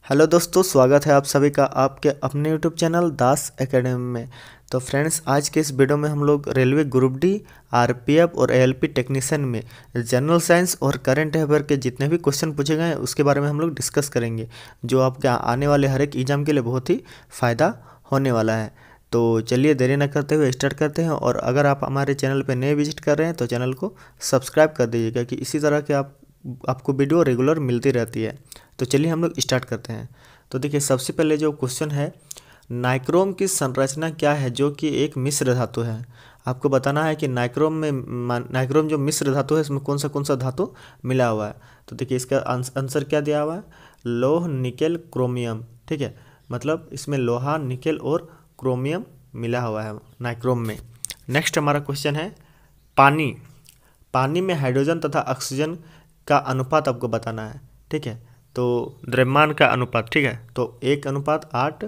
Hello दोस्तों, स्वागत है आप सभी का आपके अपने यूट्यूब चैनल दास एकेडमी में। तो फ्रेंड्स, आज के इस वीडियो में हम लोग रेलवे ग्रुप डी, आरपीएफ और एएलपी टेक्नीशियन में जनरल साइंस और करंट अफेयर के जितने भी क्वेश्चन पूछे गए हैं उसके बारे में हम लोग डिस्कस करेंगे, जो आपके आने वाले हर एक एग्जाम के लिए बहुत ही फ़ायदा होने वाला है। तो चलिए देरी न करते हुए स्टार्ट करते हैं। और अगर आप हमारे चैनल पर नए विजिट कर रहे हैं तो चैनल को सब्सक्राइब कर दीजिएगा कि इसी तरह के आपको वीडियो रेगुलर मिलती रहती है। तो चलिए हम लोग स्टार्ट करते हैं। तो देखिए, सबसे पहले जो क्वेश्चन है, नाइक्रोम की संरचना क्या है जो कि एक मिश्र धातु है। आपको बताना है कि नाइक्रोम जो मिश्र धातु है इसमें कौन सा धातु मिला हुआ है। तो देखिए, इसका आंसर क्या दिया हुआ है, लोह निकेल क्रोमियम। ठीक है, मतलब इसमें लोहा, निकेल और क्रोमियम मिला हुआ है नाइक्रोम में। नेक्स्ट हमारा क्वेश्चन है, पानी में हाइड्रोजन तथा ऑक्सीजन का अनुपात आपको बताना है। ठीक है, तो द्रव्यमान का अनुपात, ठीक है, तो 1:8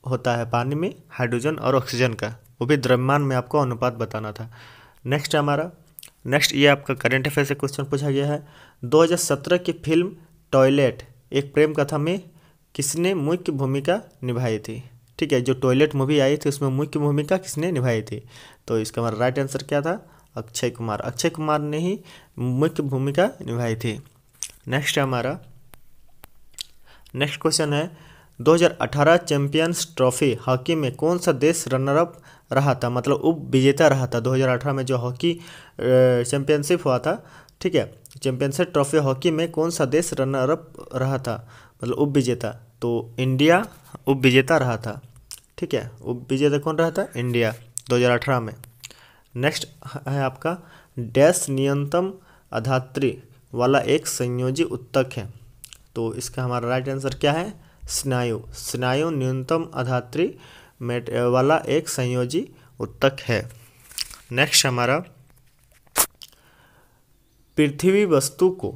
होता है पानी में हाइड्रोजन और ऑक्सीजन का, वो भी द्रव्यमान में आपको अनुपात बताना था। नेक्स्ट ये आपका करंट अफेयर से क्वेश्चन पूछा गया है। 2017 की फिल्म टॉयलेट एक प्रेम कथा में किसने मुख्य भूमिका निभाई थी। ठीक है, जो टॉयलेट मूवी आई थी उसमें मुख्य भूमिका किसने निभाई थी। तो इसका हमारा राइट आंसर क्या था, अक्षय कुमार ने ही मुख्य भूमिका निभाई थी। नेक्स्ट क्वेश्चन है, 2018 चैंपियंस ट्रॉफी हॉकी में कौन सा देश रनर अप रहा था, मतलब उप विजेता रहा था। 2018 में जो हॉकी चैंपियनशिप हुआ था, ठीक है, चैंपियनशिप ट्रॉफी हॉकी में कौन सा देश रनर अप रहा था, मतलब उप विजेता। तो इंडिया उप विजेता रहा था। ठीक है, उप विजेता कौन रहा था, इंडिया 2018 में। नेक्स्ट है आपका, डैश न्यूनतम आधात्री वाला एक संयोजी उत्तक है। तो इसका हमारा राइट आंसर क्या है, स्नायु न्यूनतम आधात्री वाला एक संयोजी उत्तक है। नेक्स्ट हमारा, पृथ्वी वस्तु को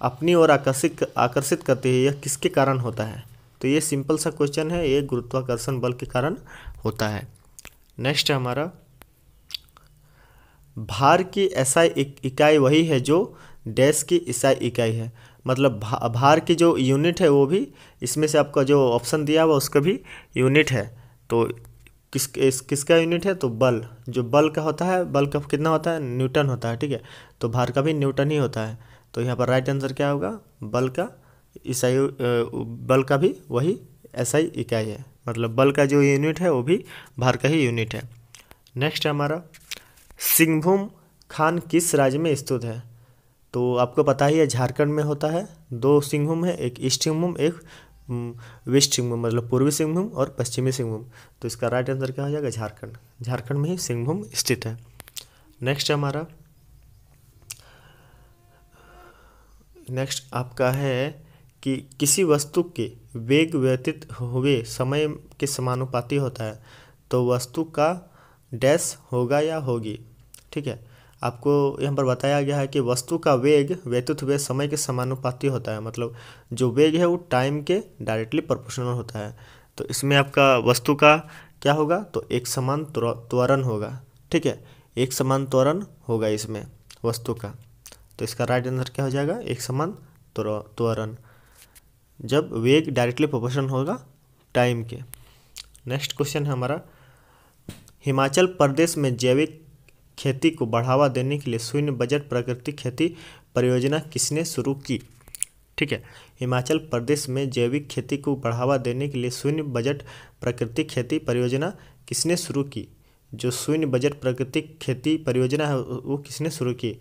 अपनी ओर आकर्षित करती है, यह किसके कारण होता है। तो ये सिंपल सा क्वेश्चन है, ये गुरुत्वाकर्षण बल के कारण होता है। नेक्स्ट हमारा, भार की एसआई इकाई वही है जो डैश की एसआई इकाई है, मतलब भार की जो यूनिट है वो भी इसमें से आपका जो ऑप्शन दिया हुआ उसका भी यूनिट है। तो किसका यूनिट है, तो बल, जो बल का होता है, बल का कितना होता है, न्यूटन होता है। ठीक है, तो भार का भी न्यूटन ही होता है। तो यहाँ पर राइट आंसर क्या होगा, बल का भी वही एसआई इकाई है, मतलब बल का जो यूनिट है वो भी भार का ही यूनिट है। नेक्स्ट हमारा, सिंहभूम खान किस राज्य में स्थित है। तो आपको पता ही है, झारखंड में होता है। 2 सिंहभूम है, एक ईस्ट सिंहभूम, एक वेस्ट सिंहभूम, मतलब पूर्वी सिंहभूम और पश्चिमी सिंहभूम। तो इसका राइट आंसर क्या हो जाएगा, झारखंड में ही सिंहभूम स्थित है। नेक्स्ट आपका है कि किसी वस्तु के वेग व्यतीत हुए समय के समानुपाती होता है, तो वस्तु का डैश होगा या होगी। ठीक है, आपको यहाँ पर बताया गया है कि वस्तु का वेग व्यतीत हुए समय के समानुपाती होता है, मतलब जो वेग है वो टाइम के डायरेक्टली प्रोपोर्शनल होता है। तो इसमें आपका वस्तु का क्या होगा, तो एक समान त्वरण होगा। ठीक है, एक समान त्वरण होगा इसमें वस्तु का। तो इसका राइट आंसर क्या हो जाएगा, एक समान त्वरण, जब वेग डायरेक्टली प्रोपोर्शनल होगा टाइम के। नेक्स्ट क्वेश्चन है हमारा, हिमाचल प्रदेश में जैविक खेती को बढ़ावा देने के लिए शून्य बजट प्राकृतिक खेती परियोजना किसने शुरू की। ठीक है, हिमाचल प्रदेश में जैविक खेती को बढ़ावा देने के लिए शून्य बजट प्राकृतिक खेती परियोजना किसने शुरू की। जो शून्य बजट प्राकृतिक खेती परियोजना है वो किसने शुरू की,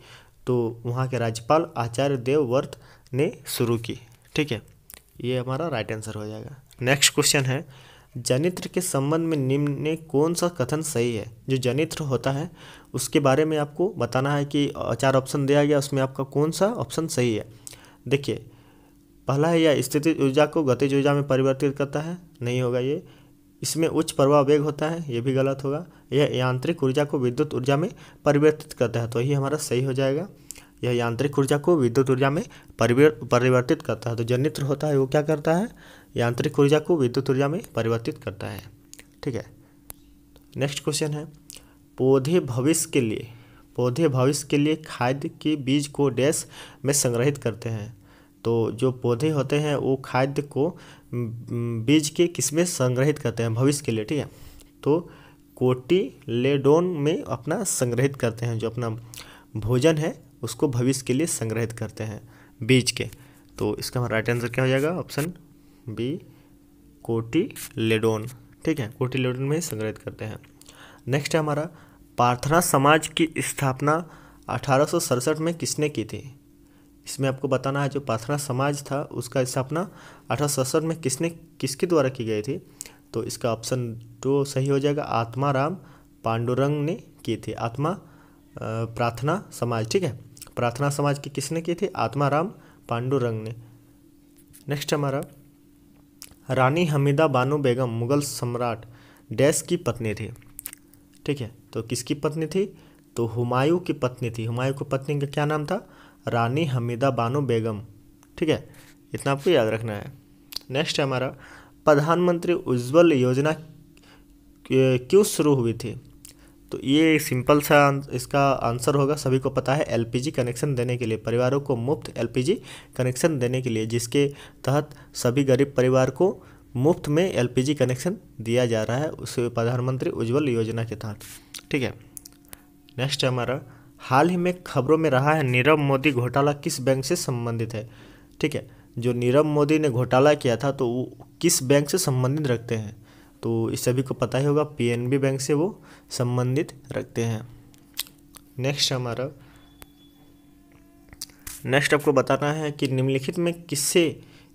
तो वहाँ के राज्यपाल आचार्य देवव्रत ने शुरू की। ठीक है, ये हमारा राइट आंसर हो जाएगा। नेक्स्ट क्वेश्चन है, जनित्र के संबंध में निम्न में कौन सा कथन सही है। जो जनित्र होता है उसके बारे में आपको बताना है कि 4 ऑप्शन दिया गया, उसमें आपका कौन सा ऑप्शन सही है। देखिए, पहला है, यह स्थितिज ऊर्जा को गतिज ऊर्जा में परिवर्तित करता है, नहीं होगा ये। इसमें उच्च प्रवाह वेग होता है, ये भी गलत होगा। यह यांत्रिक ऊर्जा को विद्युत ऊर्जा में परिवर्तित करता है, तो यही हमारा सही हो जाएगा। यह यांत्रिक ऊर्जा को विद्युत ऊर्जा में परिवर्तित करता है। तो जनित्र होता है वो क्या करता है, यांत्रिक ऊर्जा को विद्युत ऊर्जा में परिवर्तित करता है। ठीक है, नेक्स्ट क्वेश्चन है, पौधे भविष्य के लिए खाद्य के बीज को डैश में संग्रहित करते हैं। तो जो पौधे होते हैं वो खाद्य को बीज के किसमें संग्रहित करते हैं, भविष्य के लिए, ठीक है। तो कोटिलेडोन में अपना संग्रहित करते हैं, जो अपना भोजन है उसको भविष्य के लिए संग्रहित करते हैं बीज के। तो इसका राइट आंसर क्या हो जाएगा, ऑप्शन बी कोटिलेडोन, ठीक है, कोटिलेडोन में संग्रहित करते हैं। नेक्स्ट है हमारा, प्रार्थना समाज की स्थापना 1867 में किसने की थी। इसमें आपको बताना है जो प्रार्थना समाज था उसका स्थापना 1867 में किसके द्वारा की गई थी। तो इसका ऑप्शन 2 सही हो जाएगा, आत्माराम पांडुरंग ने की थी। प्रार्थना समाज, ठीक है, प्रार्थना समाज की किसने की थी, आत्माराम पांडुरंग ने। नेक्स्ट हमारा, रानी हमीदा बानो बेगम मुगल सम्राट डैश की पत्नी थी, ठीक है। तो किसकी पत्नी थी, तो हुमायूं की पत्नी थी। हुमायूं की पत्नी का क्या नाम था, रानी हमीदा बानो बेगम, ठीक है, इतना आपको याद रखना है। नेक्स्ट है हमारा, प्रधानमंत्री उज्ज्वल योजना क्यों शुरू हुई थी। तो ये सिंपल सा इसका आंसर होगा, सभी को पता है, एलपीजी कनेक्शन देने के लिए, परिवारों को मुफ्त एलपीजी कनेक्शन देने के लिए, जिसके तहत सभी गरीब परिवार को मुफ्त में एलपीजी कनेक्शन दिया जा रहा है, उस प्रधानमंत्री उज्ज्वल योजना के तहत, ठीक है। नेक्स्ट है हमारा, हाल ही में खबरों में रहा है नीरव मोदी घोटाला किस बैंक से संबंधित है, ठीक है। जो नीरव मोदी ने घोटाला किया था तो वो किस बैंक से संबंधित रखते हैं, तो इस सभी को पता ही होगा, पीएनबी बैंक से वो संबंधित रखते हैं। नेक्स्ट आपको बताना है कि निम्नलिखित में किससे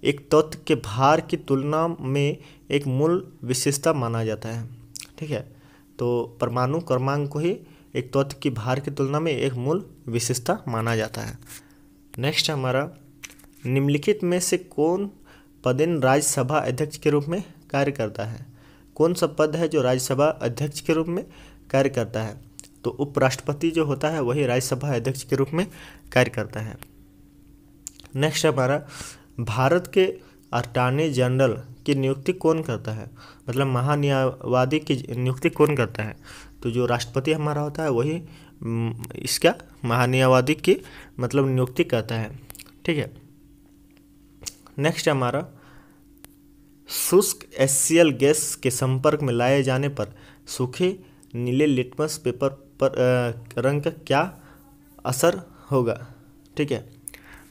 एक तत्व के भार की तुलना में एक मूल विशेषता माना जाता है, ठीक है। तो परमाणु क्रमांक को ही एक तत्व की भार की तुलना में एक मूल विशेषता माना जाता है। नेक्स्ट हमारा, निम्नलिखित में से कौन पद राज्यसभा अध्यक्ष के रूप में कार्य करता है। कौन सा पद है जो राज्यसभा अध्यक्ष के रूप में कार्य करता है, तो उपराष्ट्रपति जो होता है वही राज्यसभा अध्यक्ष के रूप में कार्य करता है। नेक्स्ट हमारा, भारत के अटॉर्नी जनरल की नियुक्ति कौन करता है, मतलब महान्यायवादी की नियुक्ति कौन करता है। तो जो राष्ट्रपति हमारा होता है वही इसका महान्यायवादी की मतलब नियुक्ति करता है, ठीक है। नेक्स्ट हमारा, शुष्क HCl गैस के संपर्क में लाए जाने पर सूखे नीले लिटमस पेपर पर रंग का क्या असर होगा, ठीक है।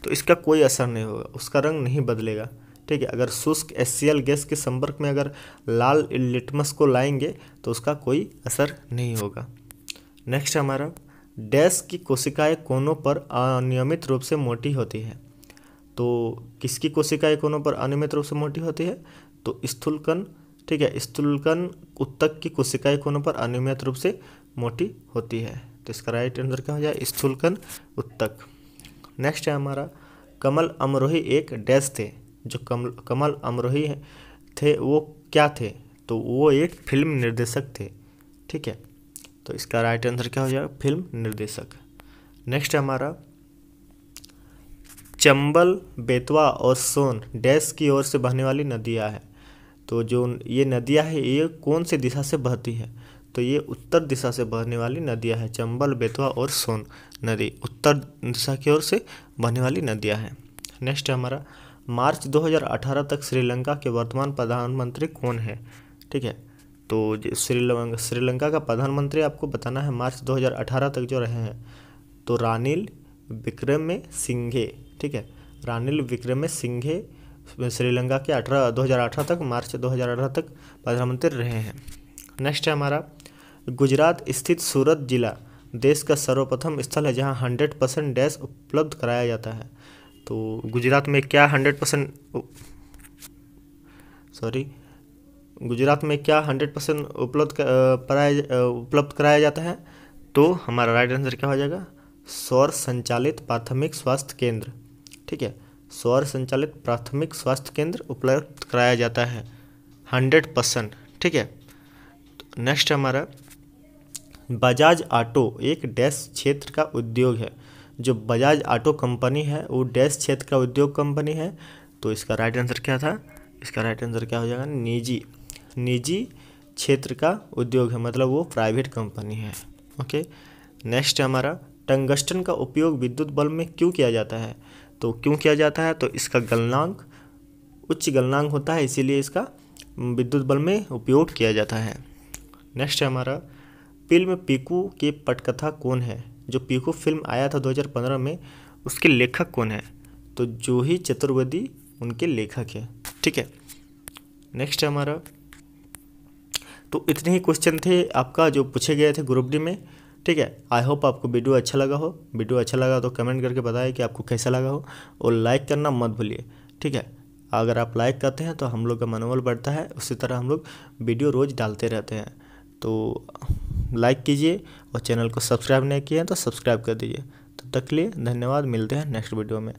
तो इसका कोई असर नहीं होगा, उसका रंग नहीं बदलेगा, ठीक है। अगर शुष्क HCl गैस के संपर्क में अगर लाल लिटमस को लाएंगे तो उसका कोई असर नहीं होगा। नेक्स्ट हमारा, डैश की कोशिकाएं कोनों पर अनियमित रूप से मोटी होती है। तो किसकी कोशिकाएं कोनों पर अनियमित रूप से मोटी होती है, तो स्थूलकण, ठीक है, स्थूलकण उत्तक की कोशिकाएं कोनों पर अनियमित रूप से मोटी होती है। तो इसका राइट आंसर क्या हो जाए, स्थूलकण उत्तक। नेक्स्ट है हमारा, कमल अमरोही एक डैश थे। जो कमल अमरोही थे वो क्या थे, तो वो एक फिल्म निर्देशक थे, ठीक है। तो इसका राइट आंसर क्या हो जाएगा, फिल्म निर्देशक। नेक्स्ट है हमारा, चंबल, बेतवा और सोन डैश की ओर से बहने वाली नदियाँ हैं। तो जो ये नदियाँ हैं ये कौन सी दिशा से बहती है, तो ये उत्तर दिशा से बहने वाली नदियाँ हैं। चंबल, बेतवा और सोन नदी उत्तर दिशा की ओर से बहने वाली नदियाँ हैं। नेक्स्ट है हमारा, मार्च 2018 तक श्रीलंका के वर्तमान प्रधानमंत्री कौन है, ठीक है। तो श्रीलंका का प्रधानमंत्री आपको बताना है मार्च 2018 तक जो रहे हैं, तो रानिल विक्रमसिंघे, ठीक है, रानिल विक्रमसिंघे श्रीलंका के 2018 तक, मार्च 2018 तक प्रधानमंत्री रहे हैं। नेक्स्ट है हमारा, गुजरात स्थित सूरत जिला देश का सर्वप्रथम स्थल है जहां 100% डैश उपलब्ध कराया जाता है। तो गुजरात में क्या 100% उपलब्ध कराया जाता है, तो हमारा राइट आंसर क्या हो जाएगा, सौर संचालित प्राथमिक स्वास्थ्य केंद्र, ठीक है, सौर संचालित प्राथमिक स्वास्थ्य केंद्र उपलब्ध कराया जाता है 100%, ठीक है। नेक्स्ट हमारा, बजाज ऑटो एक डैश क्षेत्र का उद्योग है। जो बजाज ऑटो कंपनी है वो डैश क्षेत्र का उद्योग कंपनी है। तो इसका राइट आंसर क्या था, इसका राइट आंसर क्या हो जाएगा, निजी क्षेत्र का उद्योग है, मतलब वो प्राइवेट कंपनी है, ओके। नेक्स्ट हमारा, टंगस्टन का उपयोग विद्युत बल्ब में क्यों किया जाता है। तो क्यों किया जाता है? तो इसका गलनांक उच्च गलनांक होता है, इसीलिए इसका विद्युत बल्ब में उपयोग किया जाता है। नेक्स्ट है हमारा, फिल्म पीकू की पटकथा कौन है? जो पीकू फिल्म आया था 2015 में, उसके लेखक कौन है? तो जूही चतुर्वेदी उनके लेखक हैं। ठीक है। नेक्स्ट है हमारा, तो इतने ही क्वेश्चन थे आपका जो पूछे गए थे ग्रुप डी में। ठीक है। आई होप आपको वीडियो अच्छा लगा हो। वीडियो अच्छा लगा तो कमेंट करके बताएं कि आपको कैसा लगा हो, और लाइक करना मत भूलिए। ठीक है। अगर आप लाइक करते हैं तो हम लोग का मनोबल बढ़ता है, उसी तरह हम लोग वीडियो रोज़ डालते रहते हैं। तो लाइक कीजिए, और चैनल को सब्सक्राइब नहीं किए हैं तो सब्सक्राइब कर दीजिए। तब तक के लिए धन्यवाद, मिलते हैं नेक्स्ट वीडियो में।